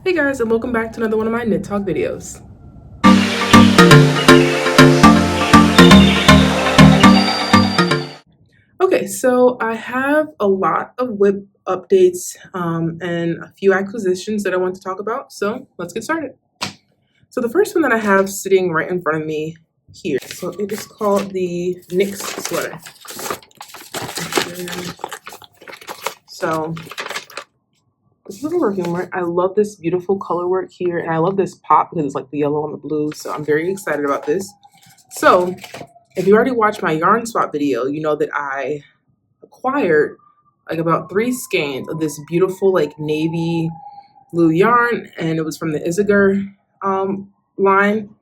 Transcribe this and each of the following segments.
Hey guys, and welcome back to another one of my Knit Talk videos. Okay, so I have a lot of whip updates and a few acquisitions that I want to talk about, so let's get started. So the first one that I have sitting right in front of me here, so it is called the Nyx Sweater. So this is what we're working with. I love this beautiful color work here, and I love this pop because it's like the yellow and the blue, so I'm very excited about this. So if you already watched my yarn swap video, you know that I acquired like about 3 skeins of this beautiful like navy blue yarn, and it was from the Isager line.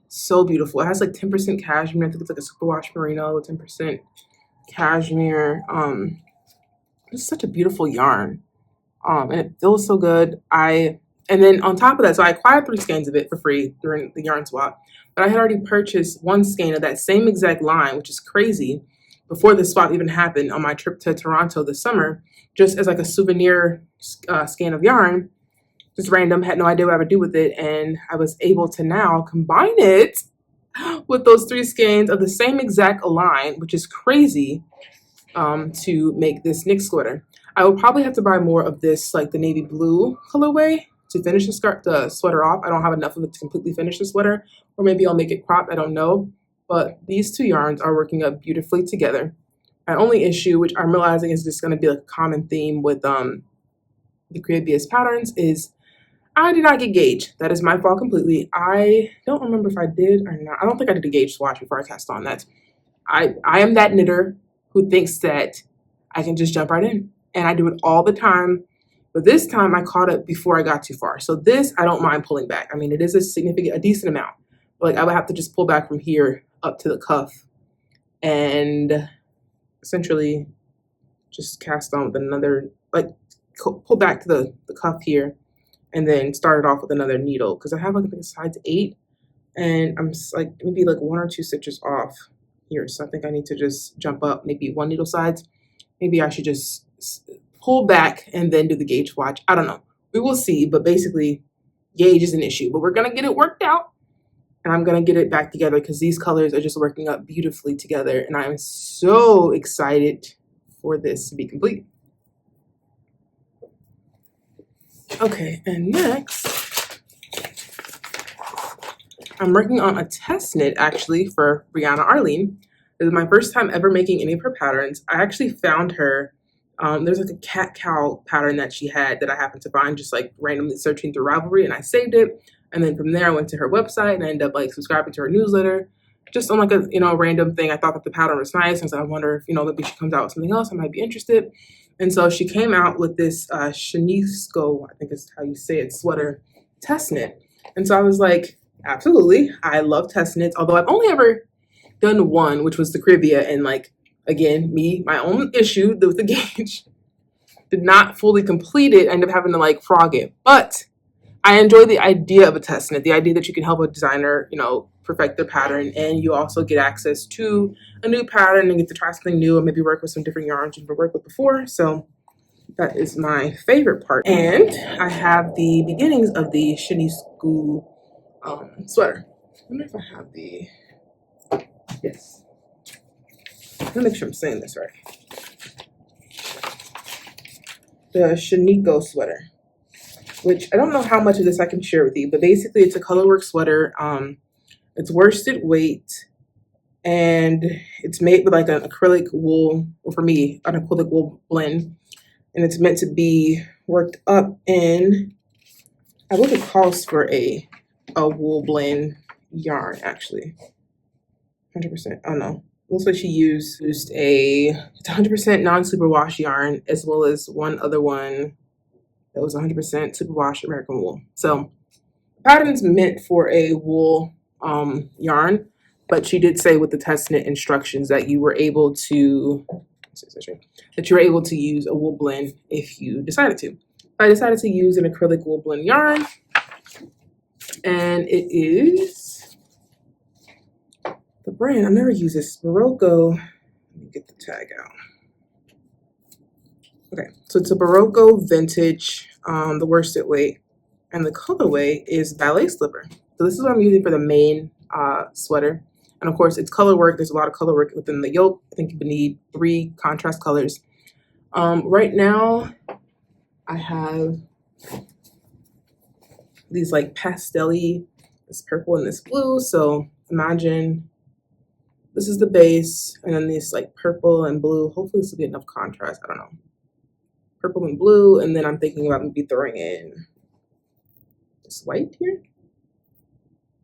So beautiful. It has like 10% cashmere. I think it's like a superwash merino with 10% cashmere. It's such a beautiful yarn. And it feels so good. And then on top of that, so I acquired 3 skeins of it for free during the yarn swap, but I had already purchased 1 skein of that same exact line, which is crazy, before the swap even happened on my trip to Toronto this summer, just as like a souvenir skein of yarn, just random, had no idea what I would do with it, and I was able to now combine it with those 3 skeins of the same exact line, which is crazy, to make this Nyx sweater. I will probably have to buy more of this, like the navy blue colorway, to finish the sweater off. I don't have enough of it to completely finish the sweater, or maybe I'll make it cropped, I don't know. But these 2 yarns are working up beautifully together. My only issue, which I'm realizing is just going to be a common theme with the Create patterns, is I did not get gauge. That is my fault completely. I don't remember if I did or not. I don't think I did a gauge swatch before I cast on. I am that knitter who thinks that I can just jump right in. And I do it all the time. But this time I caught it before I got too far. So this, I don't mind pulling back. I mean, it is a decent amount. But like I would have to just pull back from here up to the cuff and essentially just cast on with another, like pull back to the cuff here and then start it off with another needle. Because I have like a size 8 and I'm like maybe like 1 or 2 stitches off here. So I think I need to just jump up maybe 1 needle size. Maybe I should just pull back and then do the gauge swatch. I don't know. We will see, but basically gauge is an issue, but we're going to get it worked out, and I'm going to get it back together because these colors are just working up beautifully together, and I'm so excited for this to be complete. Okay, and next, I'm working on a test knit actually for Briana Arlene. This is my first time ever making any of her patterns. I actually found her, there's like a cat-cow pattern that she had that I happened to find just like randomly searching through Ravelry, and I saved it. And then from there I went to her website and I ended up like subscribing to her newsletter, just on like a random thing. I thought that the pattern was nice, and so I wonder if maybe she comes out with something else I might be interested. And so she came out with this Shanisco, I think is how you say it, sweater test knit. And so I was like, absolutely, I love test knits, although I've only ever done one, which was the Cribia, and like again, my own issue with the gauge, did not fully complete it. I ended up having to like frog it, but I enjoy the idea of a test knit, the idea that you can help a designer, perfect their pattern, and you also get access to a new pattern and get to try something new and maybe work with some different yarns you've never worked with before. So that is my favorite part. And I have the beginnings of the Shanisco sweater. I wonder if I have the, yes. Let me make sure I'm saying this right. The Shanisco sweater, which I don't know how much of this I can share with you, but basically it's a colorwork sweater. It's worsted weight, and it's made with like an acrylic wool, or for me, an acrylic wool blend, and it's meant to be worked up in, I believe it calls for a wool blend yarn actually. 100%. Oh no. Looks like she used a 100% non-superwash yarn, as well as one other one that was 100% superwash American wool. So the pattern's meant for a wool yarn, but she did say with the test knit instructions that you were able to use a wool blend if you decided to. I decided to use an acrylic wool blend yarn, and it is the brand, I've never used this, Barocco. Let me get the tag out. Okay, so it's a Barocco vintage, the worsted weight. And the colorway is Ballet Slipper. So this is what I'm using for the main sweater. And of course, it's color work. There's a lot of color work within the yoke. I think you would need 3 contrast colors. Right now, I have these like pastel-y, this purple and this blue. So imagine this is the base, and then these like purple and blue. Hopefully this will get enough contrast. I don't know. Purple and blue, and then I'm thinking about maybe throwing in this white here.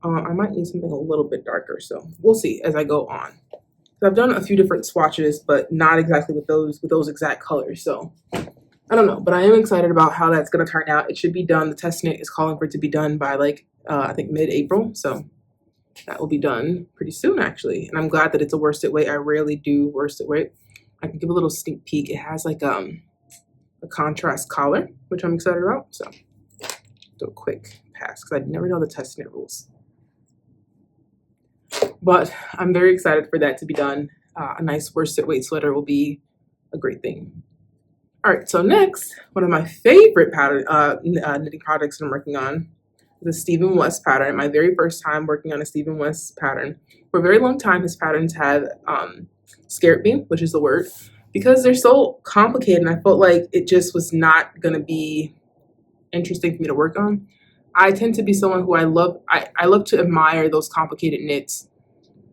I might need something a little bit darker, so we'll see as I go on. So I've done a few different swatches, but not exactly with those exact colors. So I don't know, but I am excited about how that's gonna turn out. It should be done. The test knit is calling for it to be done by like I think mid-April. So that will be done pretty soon actually. And I'm glad that it's a worsted weight. I rarely do worsted weight. I can give a little sneak peek. It has like a contrast collar, which I'm excited about. So do a quick pass because I never know the test knit rules. But I'm very excited for that to be done. A nice worsted weight sweater will be a great thing. All right, so next, one of my favorite pattern knitting projects that I'm working on is the Stephen West pattern. My very first time working on a Stephen West pattern. For a very long time, his patterns have scared me, which is the word, because they're so complicated, and I felt like it just was not going to be interesting for me to work on. I tend to be someone who I love to admire those complicated knits,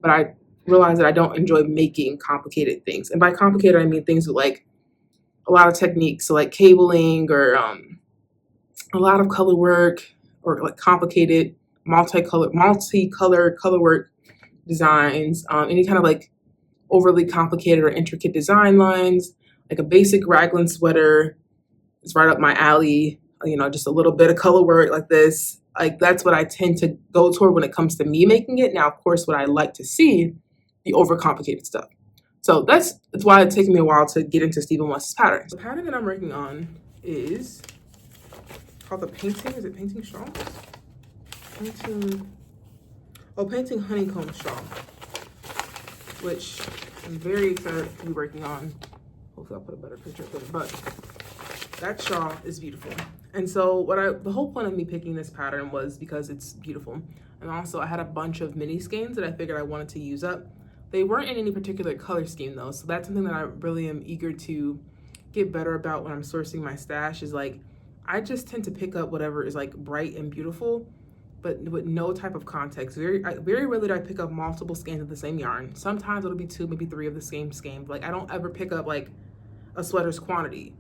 but I realize that I don't enjoy making complicated things. And by complicated, I mean things with like a lot of techniques, so like cabling or a lot of color work or like complicated multicolor color work designs, any kind of like overly complicated or intricate design lines, like a basic raglan sweater is right up my alley. You know, just a little bit of color work like this. Like that's what I tend to go toward when it comes to me making it. Now, of course, what I like to see, the overcomplicated stuff. So that's why it's taken me a while to get into Stephen West's patterns. The pattern that I'm working on is called the painting. Is it painting shawl? Painting honeycomb shawl, which I'm very excited to be working on. Hopefully I'll put a better picture of it, but that shawl is beautiful. And so the whole point of me picking this pattern was because it's beautiful. And also I had a bunch of mini skeins that I figured I wanted to use up. They weren't in any particular color scheme though. So that's something that I really am eager to get better about when I'm sourcing my stash, is like, I just tend to pick up whatever is like bright and beautiful, but with no type of context. Very rarely do I pick up multiple skeins of the same yarn. Sometimes it'll be 2, maybe 3 of the same skein. Like I don't ever pick up like a sweater's quantity.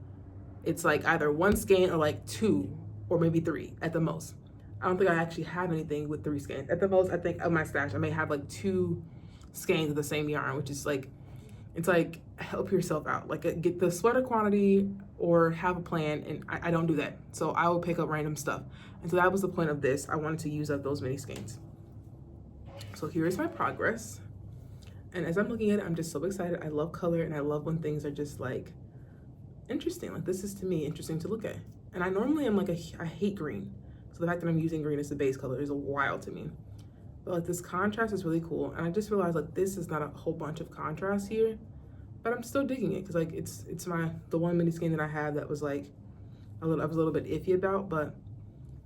It's like either 1 skein or like 2 or maybe 3 at the most. I don't think I actually have anything with 3 skeins. At the most, I think of my stash, I may have like 2 skeins of the same yarn, which is like, it's like help yourself out. Like get the sweater quantity or have a plan, and I don't do that. So I will pick up random stuff. And so that was the point of this. I wanted to use up those mini skeins. So here is my progress. And as I'm looking at it, I'm just so excited. I love color, and I love when things are just like interesting. Like this is to me interesting to look at. And I normally am like I hate green. So the fact that I'm using green as the base color is wild to me. But like this contrast is really cool. And I just realized like this is not a whole bunch of contrast here, but I'm still digging it because like it's the one mini skein that I had that was like I was a little bit iffy about, but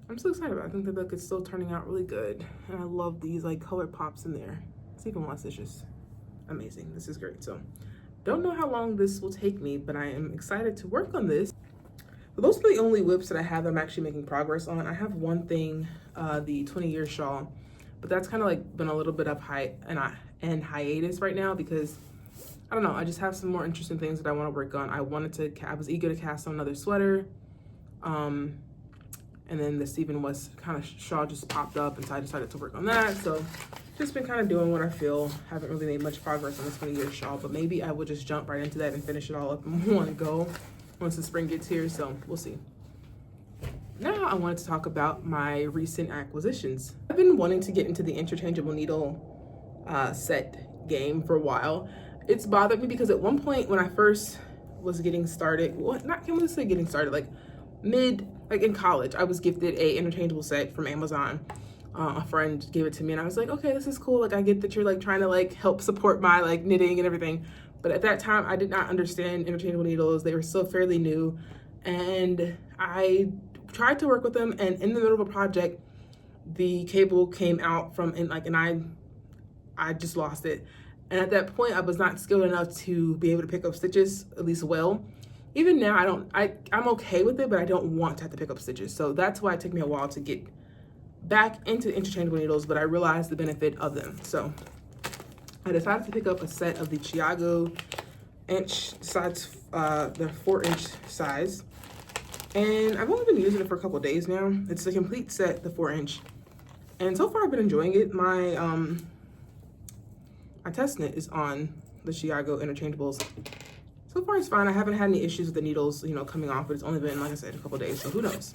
I'm so excited about it. I think that like it's still turning out really good. And I love these like color pops in there. Stephen West is just amazing. This is great. So don't know how long this will take me, but I am excited to work on this. So those are the only whips that I have that I'm actually making progress on. I have one thing, the 20-year shawl, but that's kind of like been a little bit up and hiatus right now because I don't know. I just have some more interesting things that I want to work on. I was eager to cast on another sweater, and then the Stephen West kind of shawl just popped up, and so I decided to work on that. So just been kind of doing what I feel. Haven't really made much progress on this 20-year shawl, but maybe I will just jump right into that and finish it all up in one go once the spring gets here. So we'll see. Now I wanted to talk about my recent acquisitions. I've been wanting to get into the interchangeable needle set game for a while. It's bothered me because at one point when I first was getting started, like in college, I was gifted a interchangeable set from Amazon. A friend gave it to me and I was like, okay, this is cool. Like I get that you're like trying to like help support my like knitting and everything. But at that time I did not understand interchangeable needles. They were still fairly new and I tried to work with them, and in the middle of a project, the cable came out from, and I just lost it. And at that point, I was not skilled enough to be able to pick up stitches, at least well. Even now, I'm okay with it, but I don't want to have to pick up stitches. So that's why it took me a while to get back into interchangeable needles, but I realized the benefit of them. So I decided to pick up a set of the Chiago inch size, the 4-inch size. And I've only been using it for a couple of days now. It's a complete set, the 4-inch. And so far I've been enjoying it. My test knit is on the Chiago interchangeables. So far it's fine. I haven't had any issues with the needles, you know, coming off, but it's only been, like I said, a couple days, so who knows.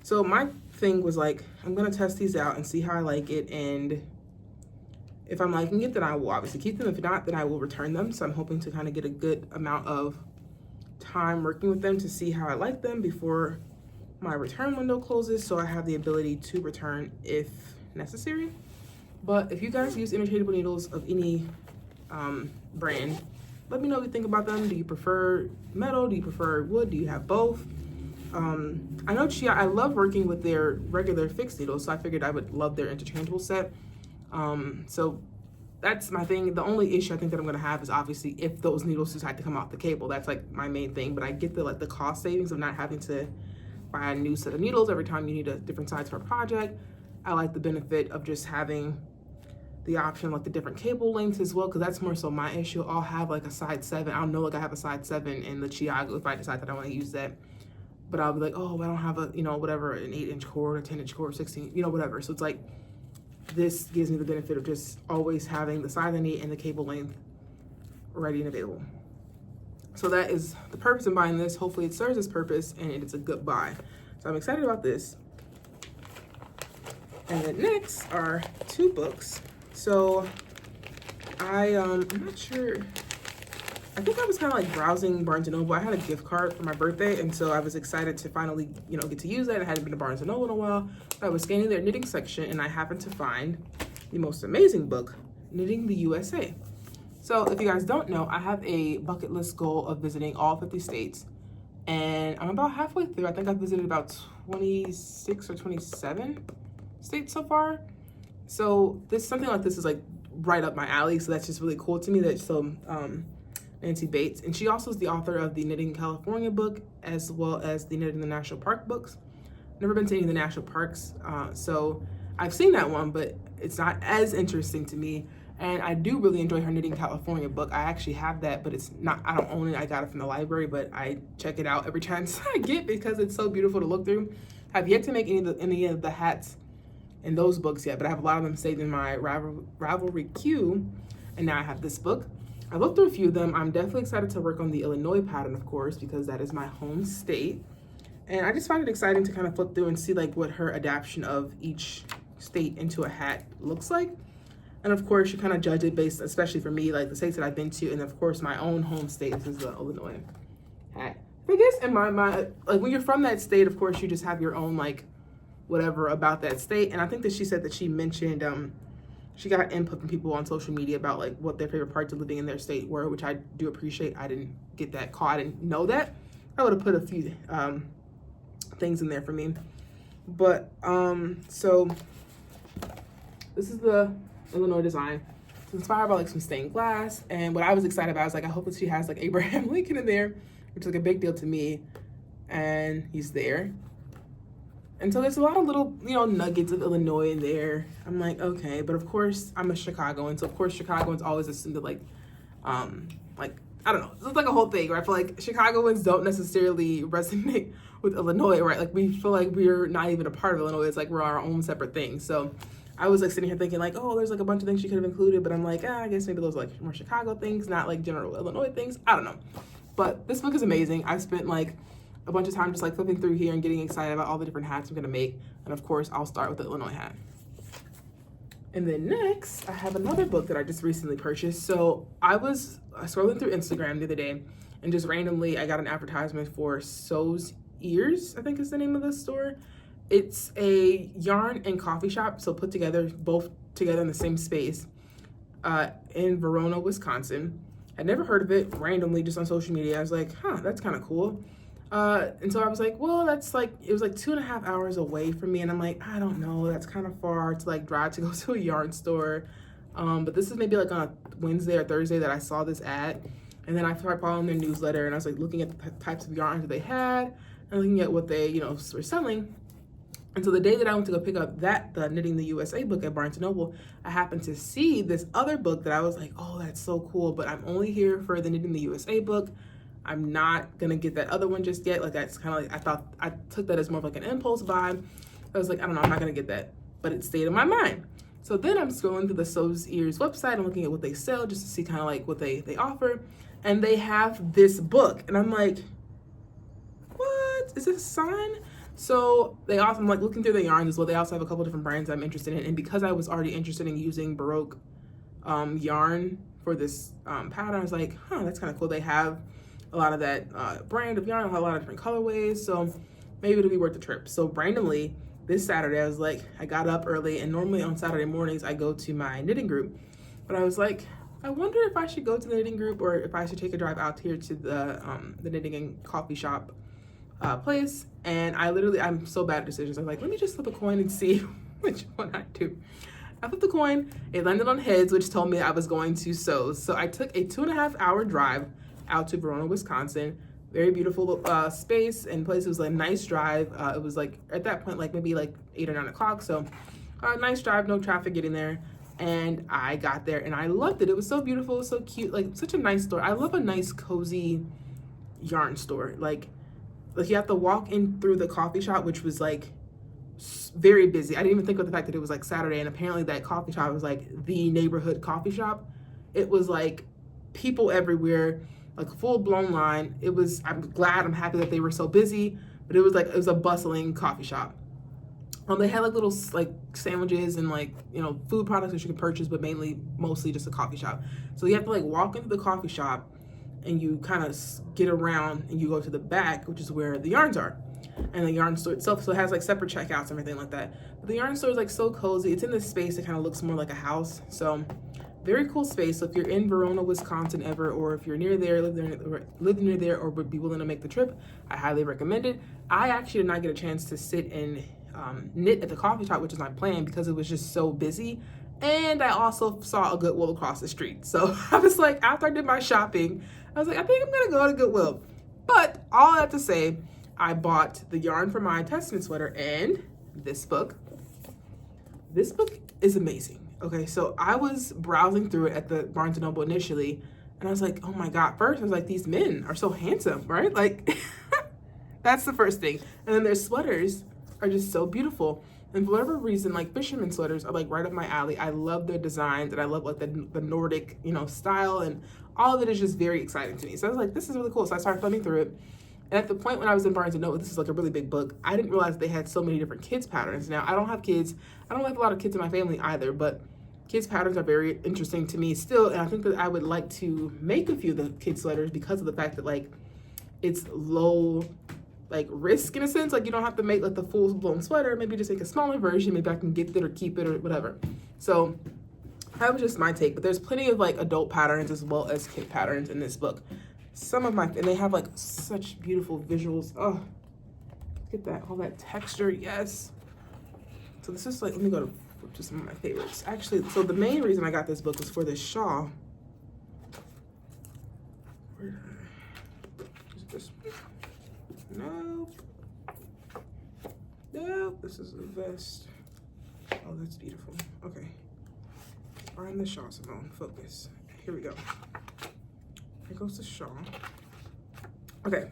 So my thing was like, I'm gonna test these out and see how I like it, and if I'm liking it, then I will obviously keep them. If not, then I will return them. So I'm hoping to kind of get a good amount of time working with them to see how I like them before my return window closes, so I have the ability to return if necessary. But if you guys use interchangeable needles of any brand, let me know what you think about them. Do you prefer metal? Do you prefer wood? Do you have both? I know I love working with their regular fixed needles, so I figured I would love their interchangeable set. So that's my thing. The only issue I think that I'm gonna have is obviously if those needles decide to come off the cable. That's like my main thing, but I get the cost savings of not having to buy a new set of needles every time you need a different size for a project. I like the benefit of just having the option, like the different cable lengths as well, because that's more so my issue. I'll have like a size 7. I'll know like I have a size 7 in the Chiago if I decide that I want to use that. But I'll be like, oh, I don't have a, you know, whatever, an 8-inch cord, a 10-inch cord, 16, you know, whatever. So it's like, this gives me the benefit of just always having the size I need and the cable length ready and available. So that is the purpose of buying this. Hopefully it serves its purpose and it's a good buy. So I'm excited about this. And then next are 2 books. So I'm not sure, I think I was kind of like browsing Barnes & Noble. I had a gift card for my birthday, and so I was excited to finally, you know, get to use that. I hadn't been to Barnes & Noble in a while. So I was scanning their knitting section, and I happened to find the most amazing book, Knitting the USA. So if you guys don't know, I have a bucket list goal of visiting all 50 states, and I'm about halfway through. I think I've visited about 26 or 27 states so far. So something like this is like right up my alley. So that's just really cool to me. That Nancy Bates, and she also is the author of the Knitting California book, as well as the Knitting the National Park books. Never been to any of the national parks, so I've seen that one, but it's not as interesting to me. And I do really enjoy her Knitting California book. I actually have that, but it's not, I don't own it. I got it from the library, but I check it out every chance I get because it's so beautiful to look through. I've yet to make any of the hats in those books yet, but I have a lot of them saved in my Ravelry queue, and now I have this book. I looked through a few of them. I'm definitely excited to work on the Illinois pattern, of course, because that is my home state. And I just find it exciting to kind of flip through and see like what her adaptation of each state into a hat looks like. And of course, you kind of judge it based, especially for me, like the states that I've been to, and of course my own home state. This is the Illinois hat. I guess in my like when you're from that state, of course you just have your own like whatever about that state. And I think that she said that she mentioned she got input from people on social media about like what their favorite parts of living in their state were, which I do appreciate. I didn't get that call. I didn't know that. I would have put a few things in there for me. But so this is the Illinois design. It's inspired by like some stained glass, and what I was excited about is like I hope that she has like Abraham Lincoln in there, which is like a big deal to me, and he's there. And so there's a lot of little, you know, nuggets of Illinois in there. I'm like, okay, but of course I'm a Chicagoan, so of course Chicagoans always assume that like I don't know, it's like a whole thing, right? I feel like Chicagoans don't necessarily resonate with Illinois, right? Like we feel like we're not even a part of Illinois. It's like we're our own separate thing. So I was like sitting here thinking like, oh, there's like a bunch of things she could have included, but I'm like, I guess maybe those are like more Chicago things, not like general Illinois things. I don't know. But this book is amazing. I've spent like a bunch of time just like flipping through here and getting excited about all the different hats I'm gonna make. And of course, I'll start with the Illinois hat. And then next, I have another book that I just recently purchased. So I was scrolling through Instagram the other day, and just randomly I got an advertisement for Sew's Ears, I think is the name of the store. It's a yarn and coffee shop, so put together, both together in the same space, in Verona, Wisconsin. I'd never heard of it, randomly just on social media. I was like, huh, that's kind of cool. And so I was like, well, that's like, it was like 2.5 hours away from me. And I'm like, I don't know, that's kind of far to like drive to go to a yarn store. But this is maybe like on a Wednesday or Thursday that I saw this ad. And then I started following their newsletter and I was like looking at the types of yarns that they had and looking at what they, you know, were selling. And so the day that I went to go pick up the Knitting the USA book at Barnes & Noble, I happened to see this other book that I was like, oh, that's so cool, but I'm only here for the Knitting the USA book. I'm not gonna get that other one just yet. Like, that's kind of like, I took that as more of like an impulse buy. I was like, I don't know, I'm not gonna get that, but it stayed in my mind. So then I'm scrolling through the Sew's Ears website and looking at what they sell just to see kind of like what they offer. And they have this book. And I'm like, what? Is this a sign? So they also, I'm like looking through the yarns as well. They also have a couple different brands I'm interested in. And because I was already interested in using Baroque yarn for this pattern, I was like, huh, that's kind of cool. They have a lot of that brand of yarn, a lot of different colorways. So maybe it'll be worth the trip. So randomly, this Saturday, I was like, I got up early, and normally on Saturday mornings, I go to my knitting group. But I was like, I wonder if I should go to the knitting group or if I should take a drive out here to the knitting and coffee shop place. And I'm so bad at decisions. I was like, let me just flip a coin and see which one I do. I flipped the coin, it landed on heads, which told me I was going to Sew's. So I took a 2.5 hour drive out to Verona, Wisconsin. Very beautiful space and place. It was like a nice drive. It was like at that point like maybe like 8 or 9 o'clock. So nice drive, no traffic getting there. And I got there and I loved it. It was so beautiful, so cute, like such a nice store. I love a nice cozy yarn store. Like you have to walk in through the coffee shop, which was like very busy. I didn't even think of the fact that it was like Saturday, and apparently that coffee shop was like the neighborhood coffee shop. It was like people everywhere, like a full-blown line. I'm happy that they were so busy, but it was a bustling coffee shop. They had like little like sandwiches and like, you know, food products that you can purchase, but mostly just a coffee shop. So you have to like walk into the coffee shop and you kind of get around and you go to the back, which is where the yarns are. And the yarn store itself, so it has like separate checkouts and everything like that. But the yarn store is like so cozy. It's in this space that kind of looks more like a house. So very cool space. So if you're in Verona, Wisconsin ever, or if you're near there, live near there, or would be willing to make the trip, I highly recommend it. I actually did not get a chance to sit and knit at the coffee shop, which is my plan, because it was just so busy. And I also saw a Goodwill across the street. So I was like, after I did my shopping, I was like, I think I'm gonna go to Goodwill. But all that to say, I bought the yarn for my Testament sweater and this book. This book is amazing. Okay, so I was browsing through it at the Barnes & Noble initially, and I was like, oh my God. First, I was like, these men are so handsome, right? Like, that's the first thing. And then their sweaters are just so beautiful. And for whatever reason, like fisherman sweaters are like right up my alley. I love their designs, and I love like the Nordic, you know, style, and all of it is just very exciting to me. So I was like, this is really cool. So I started thumbing through it. And at the point when I was in Barnes & Noble, this is like a really big book, I didn't realize they had so many different kids patterns. Now, I don't have kids. I don't have a lot of kids in my family either, but kids patterns are very interesting to me still. And I think that I would like to make a few of the kids sweaters because of the fact that like it's low like risk in a sense. Like you don't have to make like the full blown sweater, maybe just make a smaller version. Maybe I can gift it or keep it or whatever. So that was just my take, but there's plenty of like adult patterns as well as kid patterns in this book. And they have like such beautiful visuals. Oh, look at that, all that texture, yes. So this is like, let me go to some of my favorites. Actually, so the main reason I got this book was for this shawl. Is this? Nope. Nope, this is a vest. Oh, that's beautiful. Okay. Find the shawl, Simone, focus. Here we go. Here goes the shawl. Okay.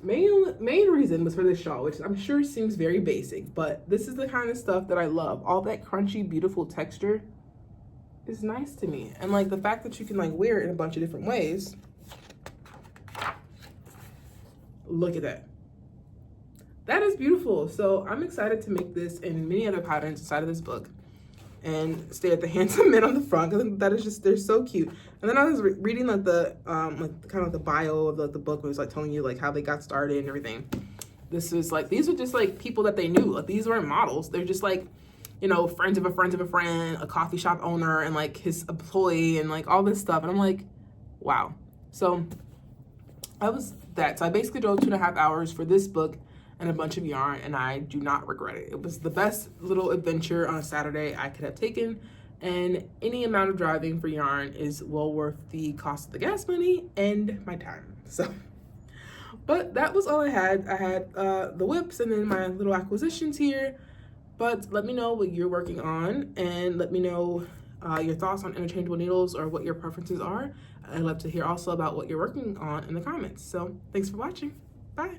Main reason was for this shawl, which I'm sure seems very basic, but this is the kind of stuff that I love. All that crunchy, beautiful texture is nice to me. And like the fact that you can like wear it in a bunch of different ways. Look at that. That is beautiful. So I'm excited to make this in many other patterns inside of this book and stay at the handsome men on the front. I think that is just, they're so cute. And then I was reading like the like kind of the bio of like the book, where it was like telling you like how they got started and everything. This was like, these were just like people that they knew. Like these weren't models. They're just like, you know, friends of a friend of a friend, a coffee shop owner, and like his employee and like all this stuff. And I'm like, wow. So that was that. So I basically drove 2.5 hours for this book and a bunch of yarn, and I do not regret it. It was the best little adventure on a Saturday I could have taken, and any amount of driving for yarn is well worth the cost of the gas money and my time. So, but that was all I had. I had the whips and then my little acquisitions here. But let me know what you're working on, and let me know your thoughts on interchangeable needles or what your preferences are. I'd love to hear also about what you're working on in the comments. So thanks for watching. Bye.